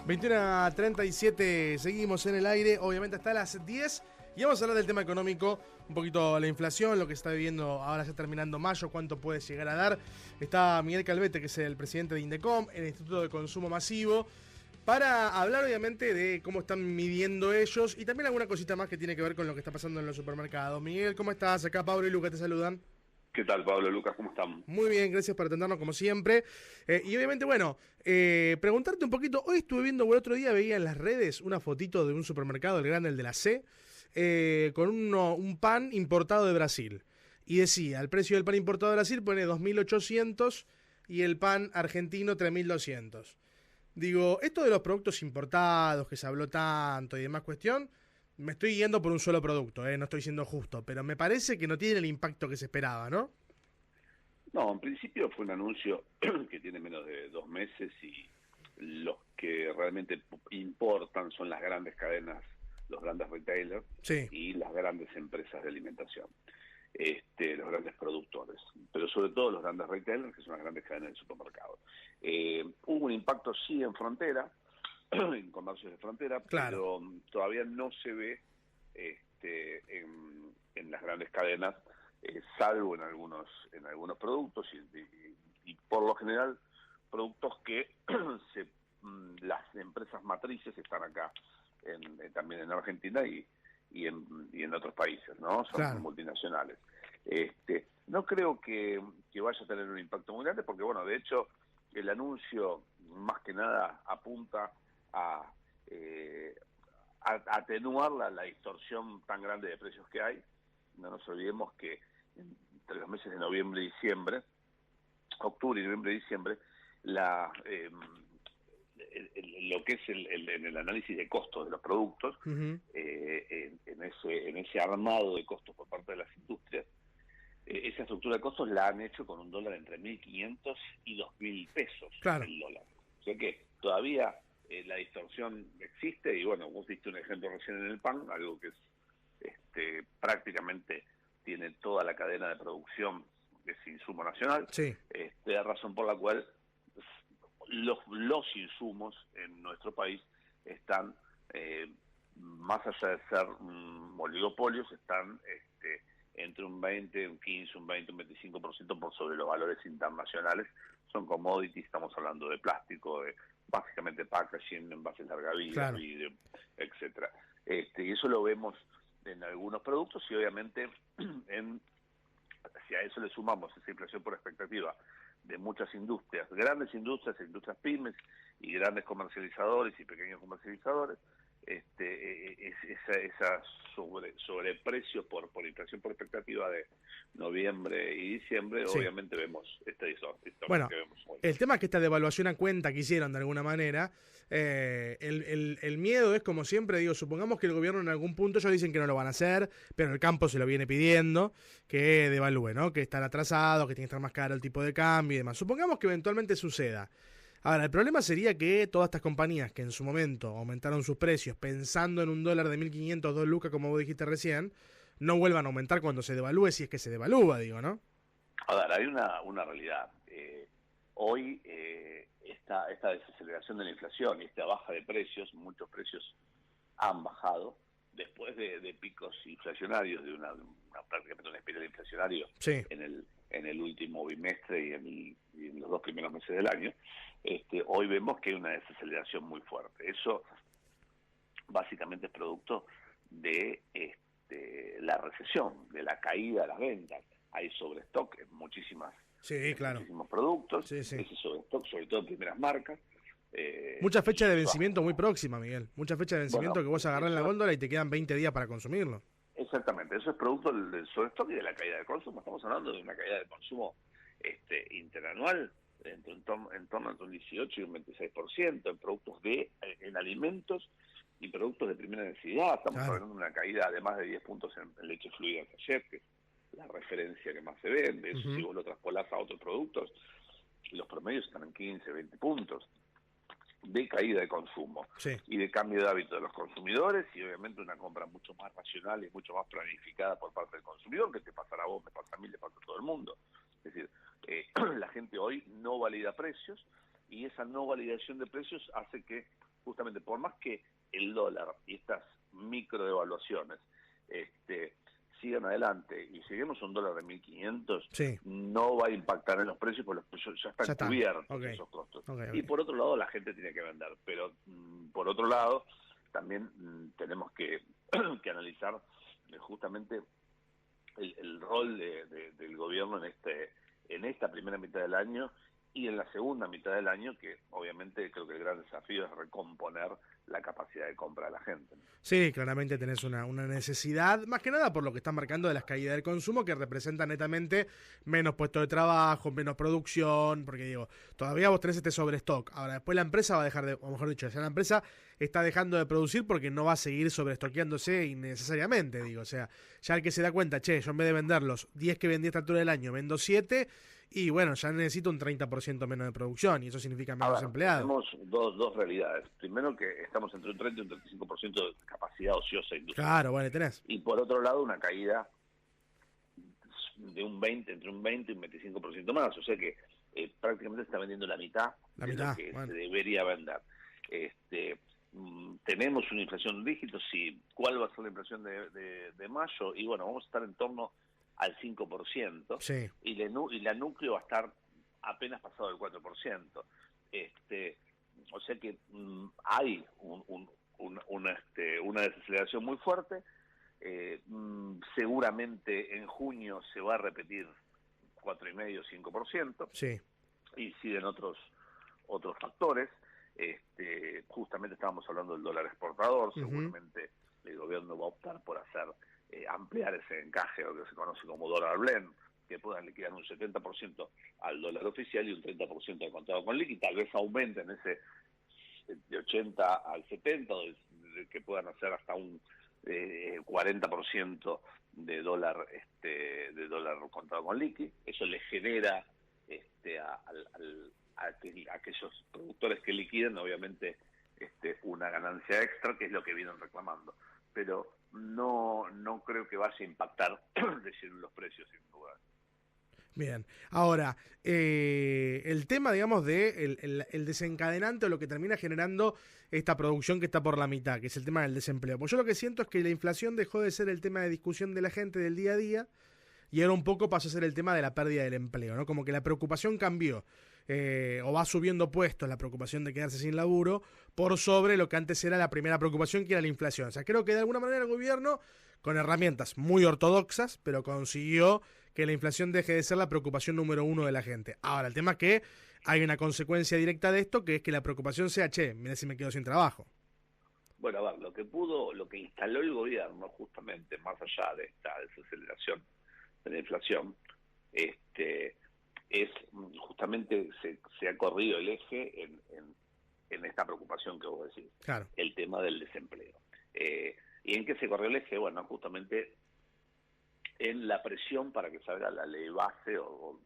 21:37, seguimos en el aire, obviamente hasta las 10 y vamos a hablar del tema económico, un poquito la inflación, lo que está viviendo ahora ya terminando mayo, cuánto puede llegar a dar. Está Miguel Calvete, que es el presidente de Indecom, el Instituto de Consumo Masivo, para hablar obviamente de cómo están midiendo ellos y también alguna cosita más que tiene que ver con lo que está pasando en los supermercados. Miguel, ¿cómo estás? Acá Pablo y Lucas te saludan. ¿Qué tal, Pablo, Lucas? ¿Cómo están? Muy bien, gracias por atendernos como siempre. Y obviamente, bueno, preguntarte un poquito. Hoy estuve viendo, el otro día veía en las redes una fotito de un supermercado, el grande, el de la C, con un pan importado de Brasil. Y decía, el precio del pan importado de Brasil pone 2.800 y el pan argentino 3.200. Digo, esto de los productos importados, que se habló tanto y demás cuestión, me estoy yendo por un solo producto, no estoy siendo justo, pero me parece que no tiene el impacto que se esperaba, ¿no? No, en principio fue un anuncio que tiene menos de 2 meses y los que realmente importan son las grandes cadenas, los grandes retailers, sí, y las grandes empresas de alimentación, los grandes productores, pero sobre todo los grandes retailers, que son las grandes cadenas de supermercados. Hubo un impacto sí en frontera, en comercios de frontera, claro, pero todavía no se ve en las grandes cadenas, salvo en algunos productos y por lo general productos que las empresas matrices están acá también en Argentina y en otros países, ¿no? Son, claro, multinacionales. No creo que vaya a tener un impacto muy grande porque, bueno, de hecho el anuncio más que nada apunta a atenuar la distorsión tan grande de precios que hay. No nos olvidemos que entre los meses de noviembre y diciembre, octubre, noviembre y diciembre, lo que es en el análisis de costos de los productos, uh-huh, en ese armado de costos por parte de las industrias, esa estructura de costos la han hecho con un dólar entre 1.500 y 2.000 pesos, claro, el dólar. O sea que todavía la distorsión existe y, bueno, vos diste un ejemplo recién en el pan, algo que es prácticamente tiene toda la cadena de producción de ese insumo nacional, sí, la razón por la cual los insumos en nuestro país están, más allá de ser oligopolios, están entre un 20, un 15, un 20, un 25% por sobre los valores internacionales. Son commodities, estamos hablando de plástico, de básicamente packaging, envases larga vida, claro, vidrio, etcétera. Y eso lo vemos en algunos productos y obviamente si a eso le sumamos esa inflación por expectativa de muchas industrias, grandes industrias pymes y grandes comercializadores y pequeños comercializadores, esa sobreprecio por inflación por expectativa de noviembre y diciembre, sí, obviamente vemos esta distorsión, bueno, que vemos hoy. El tema es que esta devaluación a cuenta que hicieron de alguna manera, el miedo es, como siempre digo, supongamos que el gobierno en algún punto, ellos dicen que no lo van a hacer, pero el campo se lo viene pidiendo, que devalúe, ¿no? Que están atrasados, que tiene que estar más caro el tipo de cambio y demás. Supongamos que eventualmente suceda. Ahora, el problema sería que todas estas compañías que en su momento aumentaron sus precios pensando en un dólar de 1.500, 2 lucas, como vos dijiste recién, no vuelvan a aumentar cuando se devalúe, si es que se devalúa, digo, ¿no? A ver, hay una realidad. Hoy esta desaceleración de la inflación y esta baja de precios, muchos precios han bajado después de picos inflacionarios, de prácticamente una espiral inflacionaria, sí, en el último bimestre y en los 2 primeros meses del año. Hoy vemos que hay una desaceleración muy fuerte. Eso básicamente es producto de la recesión, de la caída de las ventas. Hay sobrestock en muchísimos productos, sí, sí, ese sobrestock, sobre todo en primeras marcas. Mucha fecha de vencimiento muy próxima, Miguel. Mucha fecha de vencimiento, bueno, que vos agarrás en la góndola y te quedan 20 días para consumirlo. Exactamente, eso es producto del sobrestock y de la caída de consumo. Estamos hablando de una caída de consumo interanual en torno entre un 18 y un 26% en productos en alimentos y productos de primera necesidad. Estamos hablando de una caída de más de 10 puntos en leche fluida ayer, que es la referencia que más se vende. Eso, si vos lo traspolás a otros productos, los promedios están en 15, 20 puntos de caída de consumo, sí, y de cambio de hábito de los consumidores, y obviamente una compra mucho más racional y mucho más planificada por parte del consumidor, que te pasará a vos, me pasa a mí, le pasa a todo el mundo. Es decir, la gente hoy no valida precios, y esa no validación de precios hace que, justamente, por más que el dólar y estas microdevaluaciones sigan adelante y lleguemos a un dólar de 1.500, sí, no va a impactar en los precios, porque los precios ya están cubiertos, esos costos. Y por otro lado, la gente tiene que vender. Pero por otro lado, también tenemos que analizar justamente el rol del gobierno en esta primera mitad del año y en la segunda mitad del año, que obviamente creo que el gran desafío es recomponer la capacidad de compra de la gente. Sí, claramente tenés una necesidad, más que nada por lo que están marcando de las caídas del consumo, que representan netamente menos puestos de trabajo, menos producción, porque digo, todavía vos tenés este sobrestock. Ahora, después la empresa va a dejar de, o mejor dicho, ya la empresa está dejando de producir porque no va a seguir sobreestoqueándose innecesariamente, digo. O sea, ya el que se da cuenta, che, yo en vez de vender los 10 que vendí a esta altura del año, vendo 7, y bueno, ya necesito un 30% menos de producción, y eso significa menos empleados. Tenemos dos realidades. Primero, que estamos entre un 30 y un 35% de capacidad ociosa industrial. Claro, bueno, tenés. Y por otro lado, una caída de entre un 20 y un 25% más. O sea que prácticamente se está vendiendo la mitad de lo que se debería vender. Tenemos una inflación en dígitos. Sí. ¿Cuál va a ser la inflación de mayo? Y bueno, vamos a estar en torno al 5%, sí. y la núcleo va a estar apenas pasado el 4%. O sea que hay una desaceleración muy fuerte. Seguramente en junio se va a repetir 4,5-5%, sí. Y siguen otros factores. Justamente estábamos hablando del dólar exportador. Seguramente el gobierno va a optar por ampliar ese encaje, lo que se conoce como dólar blend, que puedan liquidar un 70% al dólar oficial y un 30% al contado con liqui. Tal vez aumenten ese de 80 al 70, que puedan hacer hasta un 40% de dólar contado con liqui. Eso le genera a aquellos productores que liquiden, obviamente, una ganancia extra, que es lo que vienen reclamando. Pero no creo que vaya a impactar de lleno los precios, sin duda. Bien, ahora, el tema, digamos, de el desencadenante, o lo que termina generando esta producción que está por la mitad, que es el tema del desempleo. Pues yo lo que siento es que la inflación dejó de ser el tema de discusión de la gente del día a día, y ahora un poco pasó a ser el tema de la pérdida del empleo, ¿no? Como que la preocupación cambió, o va subiendo puestos la preocupación de quedarse sin laburo, por sobre lo que antes era la primera preocupación, que era la inflación. O sea, creo que de alguna manera el gobierno, con herramientas muy ortodoxas, pero consiguió que la inflación deje de ser la preocupación número uno de la gente. Ahora, el tema es que hay una consecuencia directa de esto, que es que la preocupación sea, che, mira si me quedo sin trabajo. Bueno, a ver, lo que instaló el gobierno, justamente, más allá de esta desaceleración de la inflación, es justamente se ha corrido el eje en esta preocupación que vos decís. Claro. El tema del desempleo. ¿Y en qué se corrió el eje? Bueno, justamente en la presión para que salga la ley base o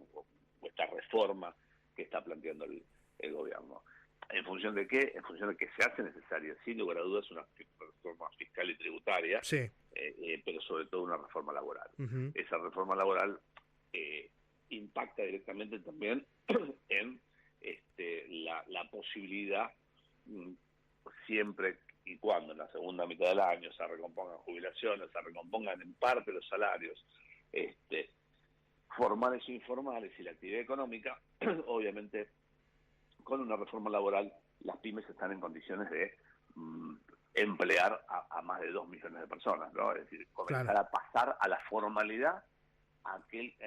esta reforma que está planteando el gobierno. ¿En función de qué? En función de que se hace necesaria, sin lugar a dudas, una reforma fiscal y tributaria, sí. Pero sobre todo una reforma laboral. Esa reforma laboral impacta directamente también en la posibilidad, siempre y cuando en la segunda mitad del año se recompongan jubilaciones, se recompongan en parte los salarios formales e informales y la actividad económica, obviamente con una reforma laboral las pymes están en condiciones de emplear a más de 2 millones de personas, ¿no? Es decir, comenzar a pasar a la formalidad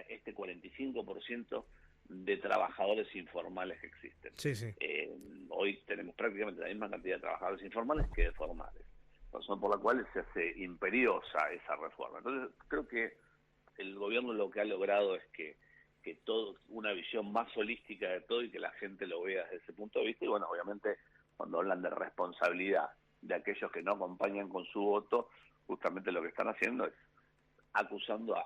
este 45% de trabajadores informales que existen. Sí, sí. Hoy tenemos prácticamente la misma cantidad de trabajadores informales que de formales, razón por la cual se hace imperiosa esa reforma. Entonces, creo que el gobierno lo que ha logrado es que todo, una visión más holística de todo, y que la gente lo vea desde ese punto de vista. Y bueno, obviamente, cuando hablan de responsabilidad de aquellos que no acompañan con su voto, justamente lo que están haciendo es acusando a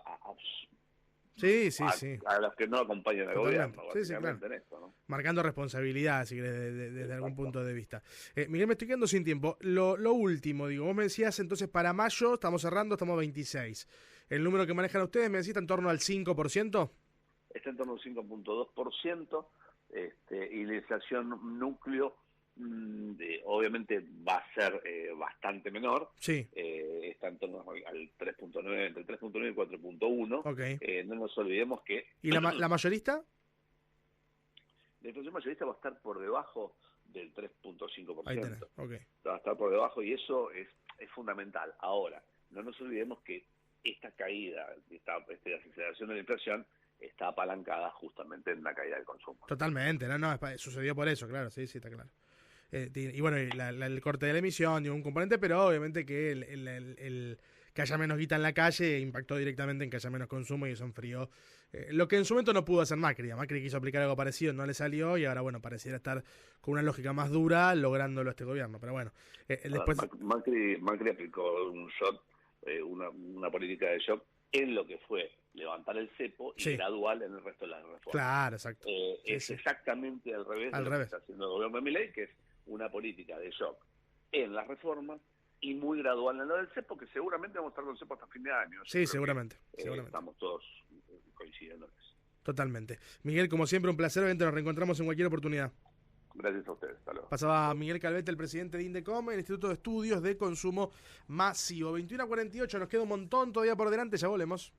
los que no acompañan al gobierno, básicamente, claro. En esto, ¿no? Marcando responsabilidad, si querés, desde algún punto de vista. Miguel, me estoy quedando sin tiempo. Lo último, digo, vos me decías entonces para mayo, estamos cerrando, estamos 26. ¿El número que manejan ustedes me decís está en torno al 5%? está en torno al 5.2%, y la inflación núcleo obviamente va a ser bastante menor. Sí. Está en torno al 3.9, entre el 3.9 y el 4.1. Okay. No nos olvidemos que... ¿Y la mayorista? La inflación mayorista va a estar por debajo del 3.5%. Ahí tenés. Okay. Va a estar por debajo y eso es fundamental. Ahora, no nos olvidemos que esta caída, esta aceleración de la inflación está apalancada justamente en la caída del consumo. Totalmente, sucedió por eso, claro, sí, está claro. Y bueno, el corte de la emisión, digo, un componente, pero obviamente que el que haya menos guita en la calle impactó directamente en que haya menos consumo y eso enfrió. Lo que en su momento no pudo hacer Macri. Macri quiso aplicar algo parecido, no le salió y ahora, bueno, pareciera estar con una lógica más dura lográndolo este gobierno. Pero bueno, después... Macri aplicó un shock, una política de shock en lo que fue levantar el cepo y gradual en el resto de las reformas. Claro, exacto. Es exactamente al revés de lo que está haciendo el gobierno de Milei, que es una política de shock en las reformas y muy gradual en lo del cepo, que seguramente vamos a estar con cepo hasta fin de año. Sí, seguramente. Estamos todos coincidiendo en eso. Totalmente. Miguel, como siempre, un placer. Obviamente nos reencontramos en cualquier oportunidad. Gracias a ustedes. Hasta luego. Pasaba Miguel Calvete, el presidente de Indecom, el Instituto de Estudios de Consumo Masivo. 21:48, nos queda un montón todavía por delante, ya volvemos.